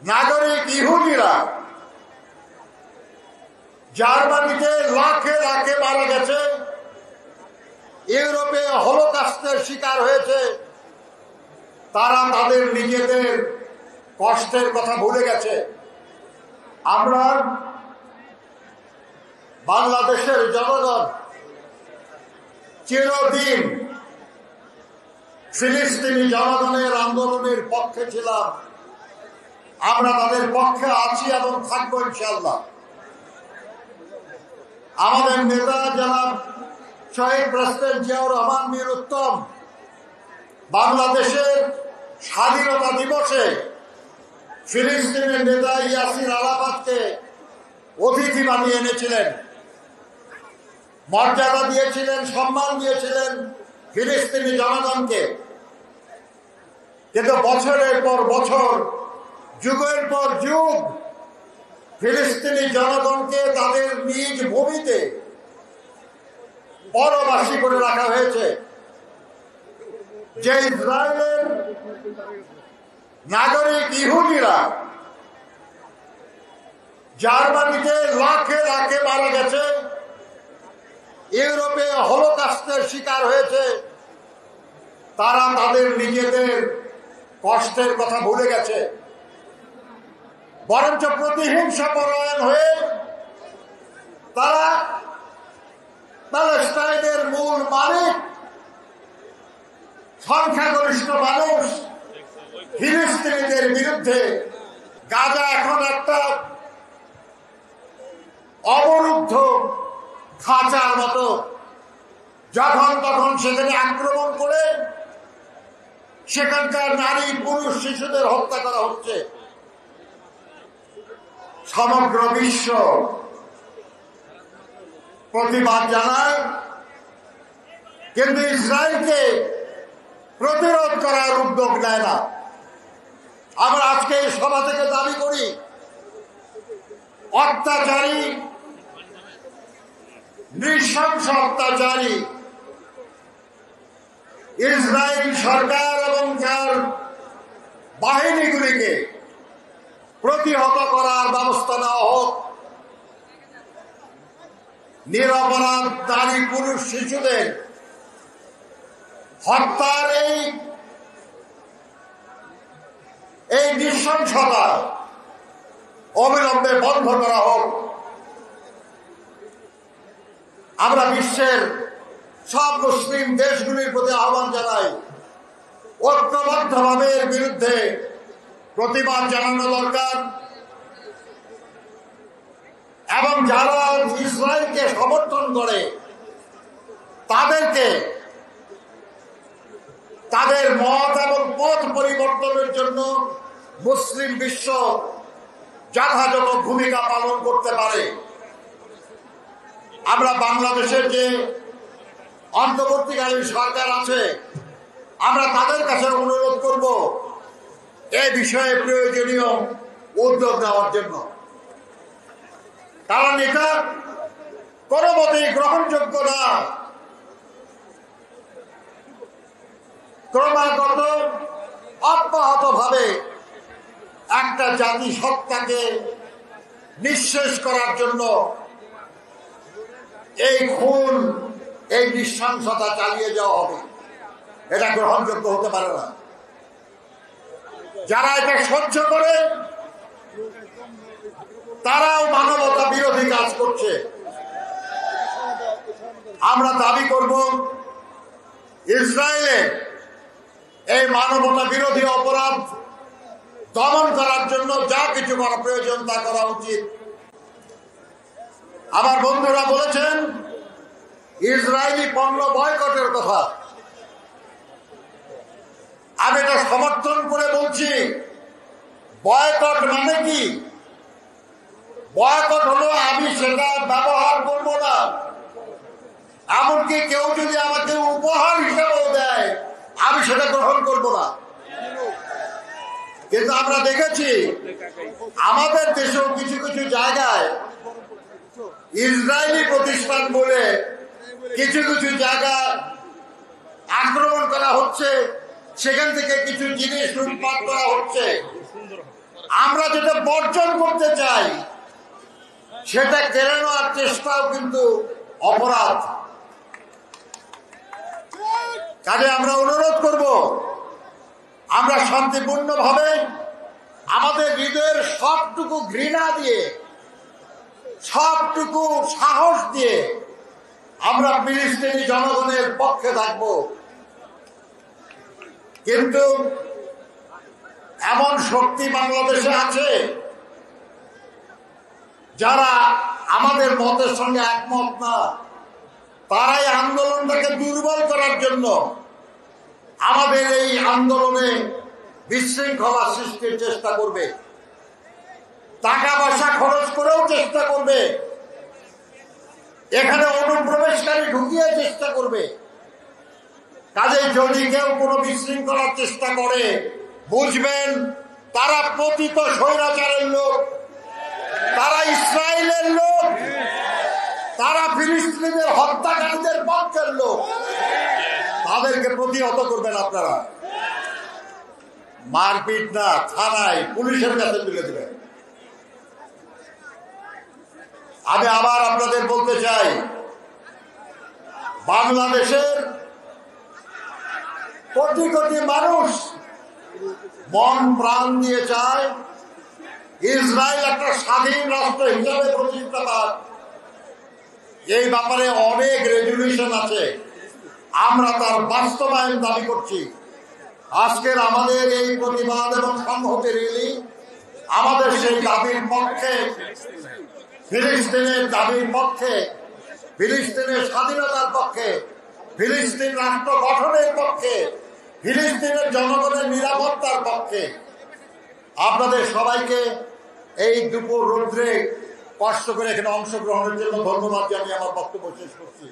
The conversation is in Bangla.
নাগরিক ইহুদিরা জার্মানিতে লাখে লাখে মারা গেছে, ইউরোপে হলোকাস্টের শিকার হয়েছে, তারা তাদের নিজেদের কষ্টের কথা ভুলে গেছে। আমরা বাংলাদেশের জনগণ চিরদিন ফিলিস্তিনি জনগণের আন্দোলনের পক্ষে ছিলাম, আমরা তাদের পক্ষে আছি এবং থাকবো ইনশাআল্লাহ। আমাদের নেতা জনাব শহীদ প্রেসিডেন্ট জিয়াউর রহমান মীর উত্তম বাংলাদেশের স্বাধীনতা দিবসে ফিলিস্তিনের নেতা ইয়াসির আরাফাতকে অতিথি বানিয়ে এনেছিলেন, মর্যাদা দিয়েছিলেন, সম্মান দিয়েছিলেন ফিলিস্তিনি জনগণকে। কিন্তু বছরের পর বছর, যুগের পর যুগ ফিলিস্তিনি জনগণকে তাদের নিজ ভূমিতে পরবাসী করে রাখা হয়েছে। যে ইসরায়েলের নাগরিক ইহুদিরা জার্মানিতে লাখে লাখে মারা গেছে, ইউরোপে হলোকাস্টের শিকার হয়েছে, তারা তাদের নিজেদের কষ্টের কথা ভুলে গেছে। বরঞ্চ প্রতিহিংসা পরায়ণ হয়ে তারা প্যালেস্টাইনের মূল মালিক সংখ্যাগরিষ্ঠ মানুষ ফিলিস্তিনিদের বিরুদ্ধে গাজা এখন একটা অবরুদ্ধ খাঁচার মতো, যখন তখন সেখানে আক্রমণ করে সেখানকার নারী পুরুষ শিশুদের হত্যা করা হচ্ছে। সমগ্র বিশ্ব প্রতিবাদ জানায়, কিন্তু ইসরায়েলকে প্রতিরোধ করার উদ্যোগ নেয় না। আমরা আজকে এই সভা থেকে দাবি করি, অত্যাচারী, নৃশংস অত্যাচারী ইসরায়েল সরকার এবং তার বাহিনীগুলিকে প্রতিহত করার ব্যবস্থা নেওয়া হোক। নিরপরাধ নারী পুরুষ শিশুদের হত্যার এই নৃশংসতা অবিলম্বে বন্ধ করা হোক। আমরা বিশ্বের সব মুসলিম দেশগুলির প্রতি আহ্বান জানাই, ঐক্যবদ্ধভাবে এর বিরুদ্ধে প্রতিবাদ জানানো দরকার এবং যারা ইসরায়েলকে সমর্থন করে তাদেরকে তাদের মত এবং পথ পরিবর্তনের জন্য মুসলিম বিশ্ব যথাযথ ভূমিকা পালন করতে পারে। আমরা বাংলাদেশের যে অন্তর্বর্তীকালীন সরকার আছে, আমরা তাদের কাছে অনুরোধ করব এই বিষয়ে প্রয়োজনীয় উদ্যোগ নেওয়ার জন্য, কারণ এটা কোনো মতেই গ্রহণযোগ্য না। ক্রমাগত অব্যাহত ভাবে একটা জাতিসত্তাকে নিঃশেষ করার জন্য এই খুন, এই নৃশংসতা চালিয়ে যাওয়া হবে, এটা গ্রহণযোগ্য হতে পারে না। যারা এটা সহ্য করে তারাও মানবতা বিরোধী কাজ করছে। আমরা দাবি করব ইসরায়েলে এই মানবতা বিরোধী অপরাধ দমন করার জন্য যা কিছু করা প্রয়োজন তা করা উচিত। আমার বন্ধুরা বলেছেন ইসরায়েলি পণ্য বয়কটের কথা, আমি এটা সমর্থন করে বলছি। বয়কট মানে কি? বয়কট হলো আমি সেটা ব্যবহার করব না, এমনকি কেউ যদি আমাকে উপহার হিসাবেও দেয় আমি সেটা গ্রহণ করব না। কিন্তু আমরা দেখেছি আমাদের দেশেও কিছু কিছু জায়গায় ইসরায়েলি প্রতিষ্ঠান বলে কিছু কিছু জায়গা আক্রমণ করা হচ্ছে, সেখান থেকে কিছু জিনিস লুটপাট করা হচ্ছে। আমরা যেটা বর্জন করতে চাই সেটা কেড়ে নেওয়ার চেষ্টাও কিন্তু অপরাধ। কাজে আমরা অনুরোধ করব, আমরা শান্তিপূর্ণভাবে আমাদের হৃদয়ের সবটুকু ঘৃণা দিয়ে, সবটুকু সাহস দিয়ে আমরা ফিলিস্তিনি জনগণের পক্ষে থাকব। কিন্তু এমন শক্তি বাংলাদেশে আছে যারা আমাদের মতের সঙ্গে একমত না, তারাই আন্দোলনটাকে দুর্বল করার জন্য আমাদের এই আন্দোলনে বিশৃঙ্খলা সৃষ্টির চেষ্টা করবে, টাকা পয়সা খরচ করেও চেষ্টা করবে, এখানে অনুপ্রবেশকারী ঢুকিয়ে চেষ্টা করবে। কাজে যদি কেউ কোনো বিশৃঙ্খলার চেষ্টা করে, বুঝবেন তারা পতিত স্বৈরাচারের লোক, তারা ইসরায়েলের লোক, তারা ফিলিস্তিনিদের হত্যাকারীদের পক্ষের লোক। তাদেরকে প্রতিহত করবেন আপনারা, মারপিট না, থানায় পুলিশের কাছে তুলে দেবেন। আমি আবার আপনাদের বলতে চাই, বাংলাদেশের কোটি কোটি মানুষ মন প্রাণ দিয়ে চায় ইসরায়েল একটা স্বাধীন রাষ্ট্র হিসাবে প্রতিষ্ঠা পাক। এই ব্যাপারে অনেক রেজুলেশন আছে, আমরা তার বাস্তবায়ন দাবি করছি। আজকের আমাদের এই প্রতিবাদ এবং সংহতি র্যালি আমাদের সেই দাবির পক্ষে, ফিলিস্তিনের দাবির পক্ষে, ফিলিস্তিনের স্বাধীনতার পক্ষে, ফিলিস্তিন রাষ্ট্র গঠনের পক্ষে, ফিলিস্তিনের জনগণের নিরাপত্তার পক্ষে। আপনাদের সবাইকে এই দুপুর রৌদ্রে কষ্ট করে এখানে অংশগ্রহণের জন্য ধন্যবাদ জানিয়ে আমার বক্তব্য শেষ করছি।